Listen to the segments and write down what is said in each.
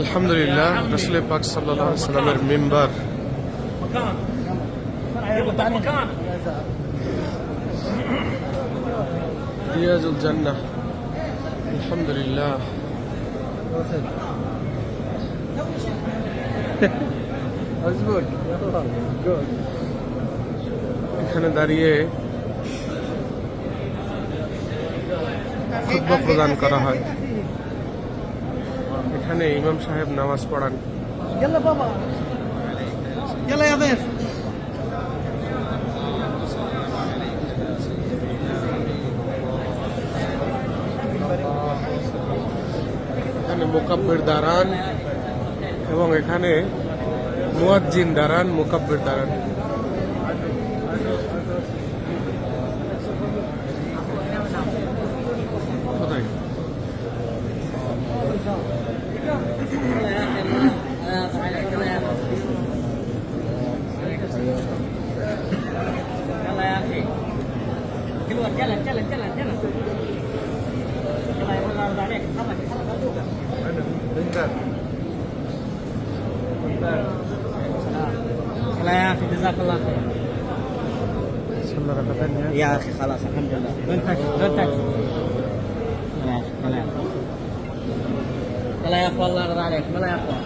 আলহামদুলিল্লাহ, রাসূল পাক সাল্লাল্লাহু আলাইহি ওয়াসাল্লামের মিম্বার রিয়াজুল জান্নাহ। আলহামদুলিল্লাহ, এখানে দাঁড়িয়ে খুতবা প্রদান করা হয়। এখানে ইমাম সাহেব নামাজ পড়ান। এখানে মুকাব্বির দাঁড়ান এবং এখানে মুয়াজ্জিন দাঁড়ান, মুকাব্বির দাঁড়ান। কোথায়? يا اخي جزاك الله خير. صلى ركعتين يا اخي خلاص الحمد لله. دون يلا يا اخوان الله يرضى عليك. يلا يا اخوان.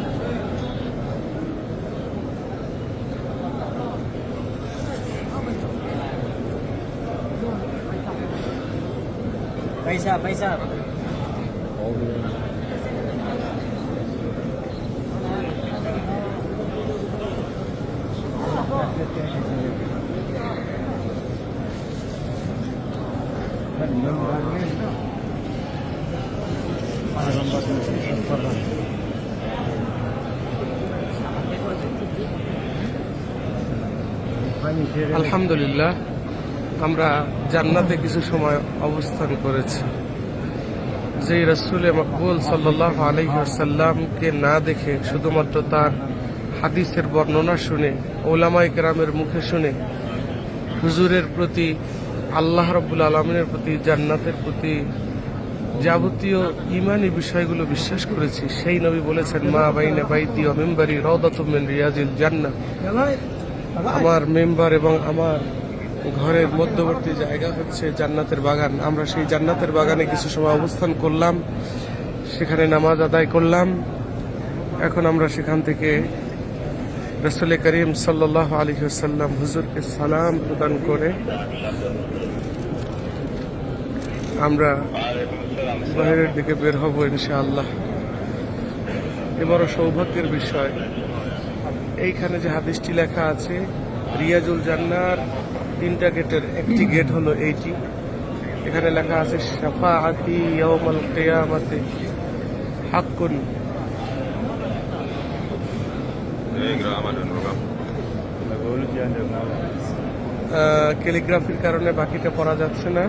पैसा पैसा আলহামদুলিল্লাহ, আমরা জান্নাতে কিছু সময় অবস্থান করেছি। যেই রাসূল মকবুল সাল্লাল্লাহু আলাইহি ওয়াসাল্লামকে না দেখে শুধুমাত্র তার হাদিসের বর্ণনা শুনে, উলামায়ে কেরামের মুখে শুনে হুজুরের প্রতি, আল্লাহ রাব্বুল আলামিনের প্রতি, জান্নাতের প্রতি যাবতীয় ঈমানি বিষয়গুলো বিশ্বাস করেছি। সেই নবী বলেছেন, মা বাইনা বাইতি ওয়া মিম্বারি রাউদাতুম মিন রিয়াজিল জান্নাহ। আমার মেম্বার এবং আমার ঘরের মধ্যবর্তী জায়গা হচ্ছে জান্নাতের বাগান। আমরা সেই জান্নাতের বাগানে কিছু সময় অবস্থান করলাম, সেখানে নামাজ আদায় করলাম। এখন আমরা সেখান থেকে রাসূল করিম সাল্লাল্লাহু আলাইহি ওয়াসাল্লাম হুজুরকে সালাম প্রদান করে আমরা বাইরের দিকে বের হব ইনশাআল্লাহ। এবারও সৌভাগ্যের বিষয়, এইখানে যে হাদিসটি লেখা আছে রিয়াজুল জান্নার 3টা গেটের একটি গেট হলো এইটি। এখানে লেখা আছে শাফাআতি ইয়াউমাল কিয়ামাতি হাক্কুন। ক্যালিগ্রাফির কারণে বাকিটা পড়া যাচ্ছে না।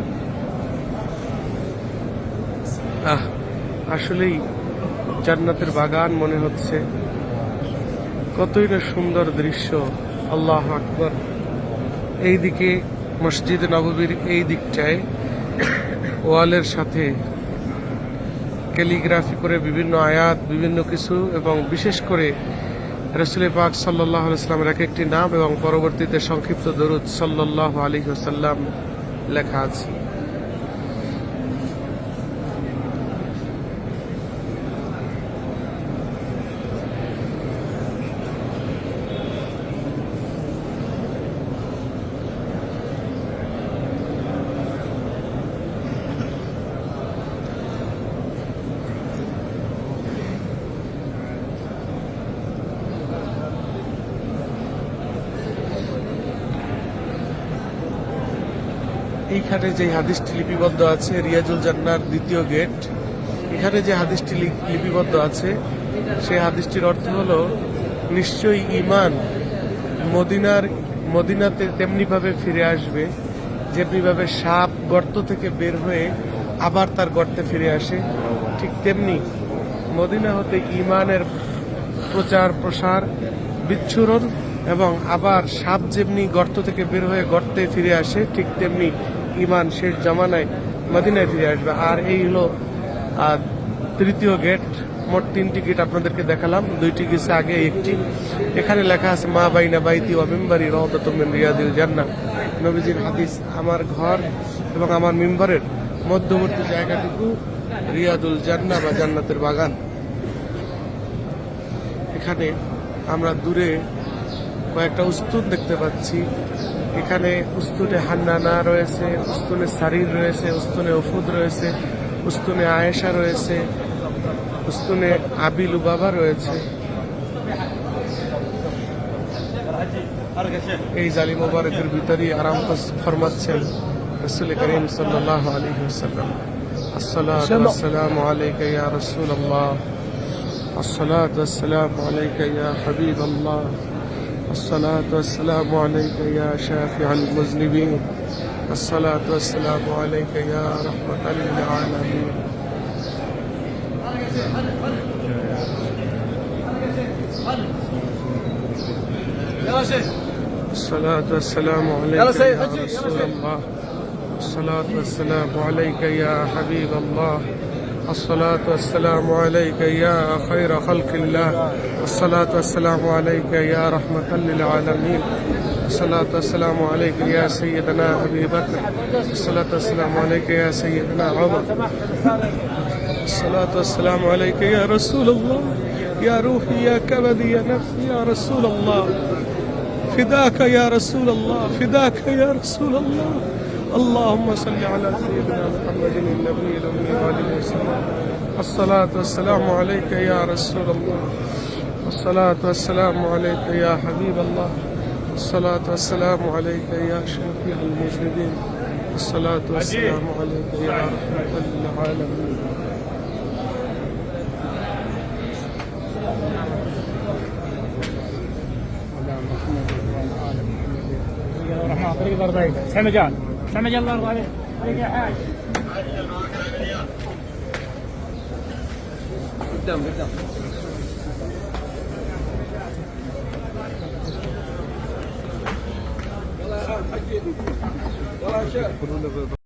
আসলেই জান্নাতের বাগান মনে হচ্ছে, কতই না সুন্দর দৃশ্য। আল্লাহু আকবার। এইদিকে মসজিদ নববীর এই দিকটায় ওয়ালের সাথে ক্যালিগ্রাফি করে বিভিন্ন আয়াত, বিভিন্ন কিছু, এবং বিশেষ করে রাসূল পাক সাল্লাল্লাহু আলাইহি ওয়াসাল্লামের এক একটি নাম এবং পরবর্তীতে সংক্ষিপ্ত দরুদ সাল্লাল্লাহু আলাইহি ওয়াসাল্লাম লেখা আছে। এইখানে যে হাদিসটি লিপিবদ্ধ আছে রিয়াজুল জান্নার 2য় গেট, এখানে যে হাদিসটি লিপিবদ্ধ আছে সেই হাদিসটির অর্থ হলো, নিশ্চয়ই ঈমান মদিনাতে তেমনিভাবে ফিরে আসবে যেমনিভাবে সাপ গর্ত থেকে বের হয়ে আবার তার গর্তে ফিরে আসে, ঠিক তেমনি মদিনা হতে ঈমানের প্রচার প্রসার, বিচ্ছুরণ এবং আবার সাপ যেমনি গর্ত থেকে বের হয়ে গর্তে ফিরে আসে, ঠিক তেমনি ঈমান শেষ জামানায় মদিনায় ফিরে আসবে। আর এই হলো 3য় গেট, মোট 3টি গেট আপনাদেরকে দেখালাম, 2টি গেছে আগে, একটি এখানে লেখা আছে মা বাইনা বাইতি ওয়া মিম্বারি রাউদাতুম মিন রিয়াদিল জান্নাহ। নবীজির হাদিস, আমার ঘর এবং আমার মিম্বারের মধ্যবর্তী জায়গাটুকু রিয়াদুল জান্নাহ বা জান্নাতের বাগান। এখানে আমরা দূরে কয়েকটা উস্তুন দেখতে পাচ্ছি। এখানে উস্তুনে হান্নানা রয়েছে, উস্তুনে সারির রয়েছে, উস্তুনে উফুদ রয়েছে, উস্তুনে আয়েশা রয়েছে, উস্তুনে আবি লুবাবা রয়েছে। এই জালি মোবারকের ভিতরেই আরাম ফরমাচ্ছেন রাসূল করিম সাল্লাল্লাহু আলাইহি ওয়াসাল্লাম। আসসালাতু ওয়াসসালামু আলাইকা ইয়া রাসূলুল্লাহ, আসসালাতু ওয়াসসালামু আলাইকা ইয়া হাবিবাল্লাহ, আসসালাতু ওয়াসসালামু আলাইকা ইয়া শাফিআল মুযনিবিন, আসসালাতু ওয়াসসালামু আলাইকা ইয়া রাহমাতাল লিল আলামিন। الصلاة والسلام عليك يا رسول الله، الصلاة والسلام عليك يا حبيب الله، الصلاة والسلام عليك يا خير خلق الله، الصلاة والسلام عليك يا رحمة للعالمين، الصلاة والسلام عليك يا سيدنا أبي بكر، الصلاة والسلام عليك يا سيدنا عمر، الصلاة والسلام عليك يا رسول الله، يا روحي يا كبدي يا نفسي يا رسول الله، فداك يا رسول الله، فداك يا رسول الله. اللهم صل على سيدنا محمد النبي الأمي وآله وسلم. الصلاة والسلام عليك يا رسول الله، الصلاة والسلام عليك يا حبيب الله، الصلاة والسلام عليك يا شفيع المذنبين، الصلاة والسلام عليك يا رحمة للعالمين. طريق الأربعين سمجان سمجان الأربعين طريق يا حاج قدام.